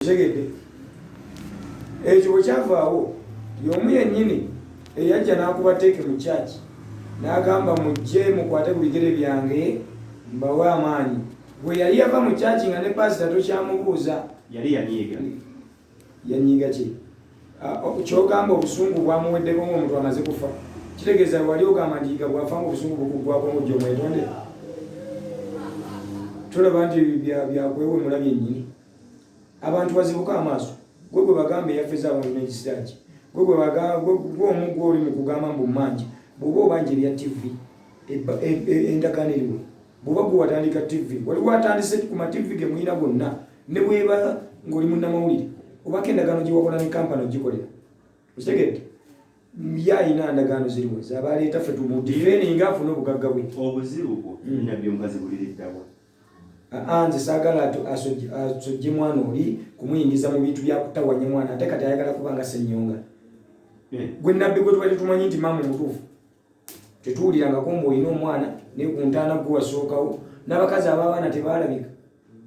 Segede ekyo bwe kyavaawo y'omu yennyini eyajja n'akubateeke mu kyaki n'agamba mujje mukwate ku bigere byange mbawe amaanyi. Bwe yali yava mu kyaki nga ne pasita tokyamubuuza yali yanyiiga ki kyogamba obusungu bwamuweddeko ng'omuntu amaze kufa kitegeeza wali ogamba nti bwafa nga obusungu bukugwako ng'ojja omwetonde. Tolaba nti byakwewemula byennyini abantu bazibuka amaaso. Gwe gwe bagamba eyafeza abantu n'ekisitaaki gwe omugwa oli mu kugamba mbu mmanji bw'oba obanja ebya TV endagaano eriwo bw'oba gwe watandika TV waliwo watandise ku ma TV ge muyina gonna ne bweba ng'oli munnamawulire obako endagaano gye wakola ne kampani ogikolera okitegedde yayina endagaano ziriwo zabaleeta ffe tumudifeninga afune obugagga bwe. Obuzibu bwo nabyo mukazi buliriddawa nze saagala asojje mwana oli kumuyingiza mu bintu byakutawanya mwana ate kati ayagala kubanga Ssennyonga. Gwe nabbi gwe twali tumanyi nti maama mutuufu tetuwulirangako mbu olina omwana naye ku ntaana gwe wasookawo n'abakazi ab'abaana tebaalabika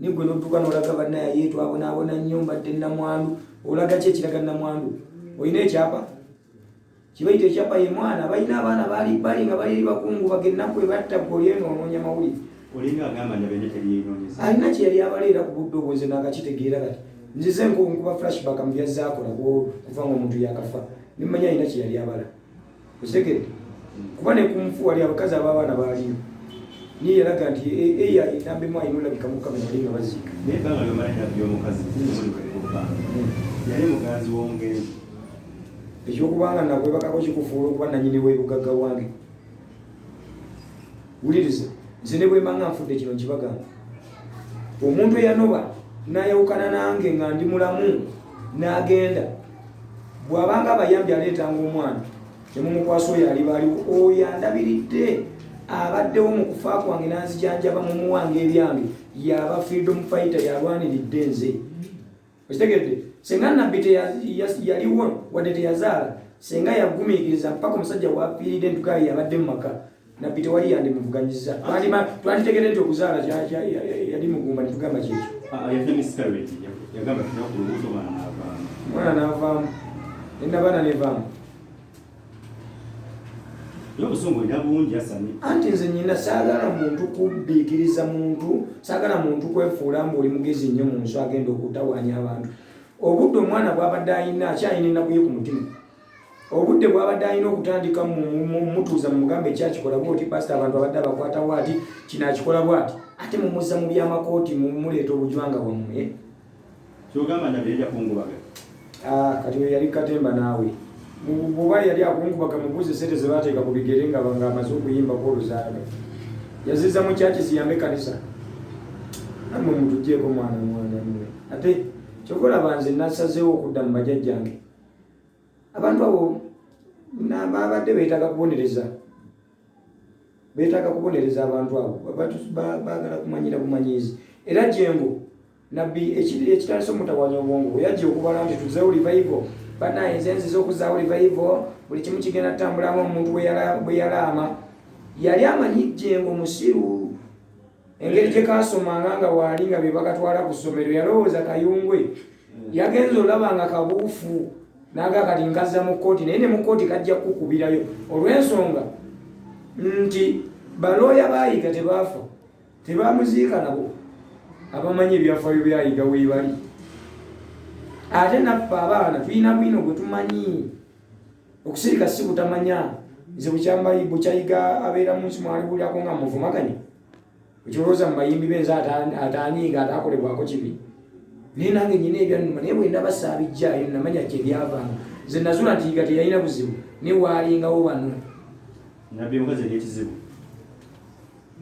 naye gwe n'odduka n'olaga bannaye twabonaabona nnyo mbadde nnamwandu olaga ki ekiraga nnamwandu olina ekyapa kibayita ekyapa ye mwana balina abaana bali nga bali bakungu bagennaku ebatta gwe oli eno onoonya mawulire olinga agamba nabene teryenoonyeza alina kye yali abaleera ku budde obwenze n'akakitegeera kati nzize nkuba flashback mu byazaakola kuva nga omuntu yakafa nimanya alina kye yali abala okitegedde kuba ne kunfu wali abakazi ab'abaana baaliyo niye yalaga nti eya nambemu ayina olabika mu kamera bali nga baziika naye ebbanga lyomalanya by'omukazi yali muganzi w'omugenzi ekyokubanga nakwebakako kikufuula okuba nanyini w'ebugagga wange. Wuliriza nze ne bwemba nga nfudde kino nkibagamba omuntu eyanoba n'ayawukana nange nga ndi mulamu n'agenda bw'abanga abayambi aleetanga omwana temumukwasa oyo alibaaliwo oyo andabiridde abaddewo mu kufa kwange n'anzijanjaba mu muwange ebyange yaba freedom fighter yalwaniridde nze okitegedde senga nabbi yaliwo wadde teyazaala senga yagumiikiriza mpaka omusajja wafiiridde entukayi yabadde mu maka nabbi tewali yandimuvuganyiza twalitegedde nti okuzaala yali mugumba netugamba kyekyo mwana n'avaamu nenabaana nevaamu anti nze nyina saagala muntu kubbiikiriza muntu saagala muntu kwefuula mbu oli mugezi nnyo mu nsi agenda okutawanya abantu. Obudde omwana bw'abadde ayina akyayina ennaku ye ku mutima obudde bw'abadde alina okutandika mutuuza mumugambe ekyakikola bwoti pasita abantu abadde abakwatawo ati kino akikola bwati ate mumuzza mu byamakooti mumuleeta obujwanga bwammwe kati we yali katemba naawe bw'oba yali akungubaga mubuuze sente ze baateeka ku bigere nga amaze okuyimbako oluzaaga yaziza mu kyaki ziyambe kanisa nammwe mutugjeeko mwana mwe ate kyokolaba nze nasazeewo okudda mu bajjajjange abantu abo babadde beetaaga kubonereza abantu abo baagala kumanyira bumanyiizi era jengo nabbi ekitali somutawanya obwongo yajja okubala nti tuzeewo revival banaye nze nziza okuzaawo revival buli kimu kigenda tutambulamu omuntu bwe yalaama yali amanyi jengo musiru engeri gye kasomanga nga waali nga be bakatwala ku ssomero yalowooza kayungwe yagenza olaba nga kabuufu naga kati nkaza mu kkooti naye ne mu kkooti kajja kukubirayo olw'ensonga nti balooya baayiga tebaafa tebamuziika nabo abamanyi ebyafaayo byayiga weebali ate naffe abaana tulina bwino gwe tumanyi okusirika si butamanya nze bukyayiga abeera mu nsi mwalibuulirako nga muvumaganya ekyolowooza mu bayimbi benze ataanyiiga ataakolebwako kibi naye nange nyina ebyannuma naye bwe ndaba saabijjaayo namanya kyebyavanga nze nazula nti yiga teyalina buzibu naye waalingawo bano nabbi omukazi ekizibu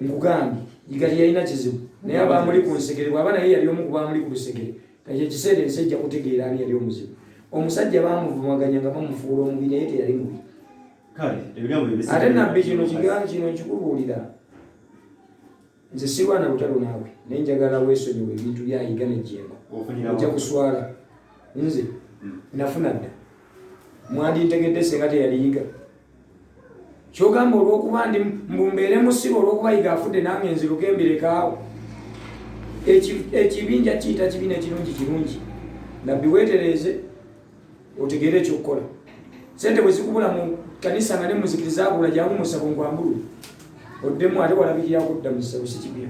nkugambye yiga teyalina kizibu naye abamuli ku nsekere bw'aba naye yali omu ku bamuli ku lusekere kati ekiseera ensi ejja kutegeera ani yali omuzibu omusajja bamuvumaganya nga bamufuula omubi naye teyali mubi ate nabbi kino nkikubuulira nze sirwana lutalo naawe naye njagala weesonyiwa ebintu byayiga nejjengo ojja kuswala nze nafuna dda mwandintegedde senga teyaliyiga kyogamba olw'okuba ndi mbumbeere musiru olw'okuba yiga afudde nange nziruke mbirekaawo ekibinja kiyita kibi n'ekirungi kirungi nabbi weetereeze otegeere ekyokukola. Sente bwe zikubula mu kanisa nga ne muzikiriza akula jangu musabo ngwambulu oddemu ate walabikira kudda mu ssabo si kibya.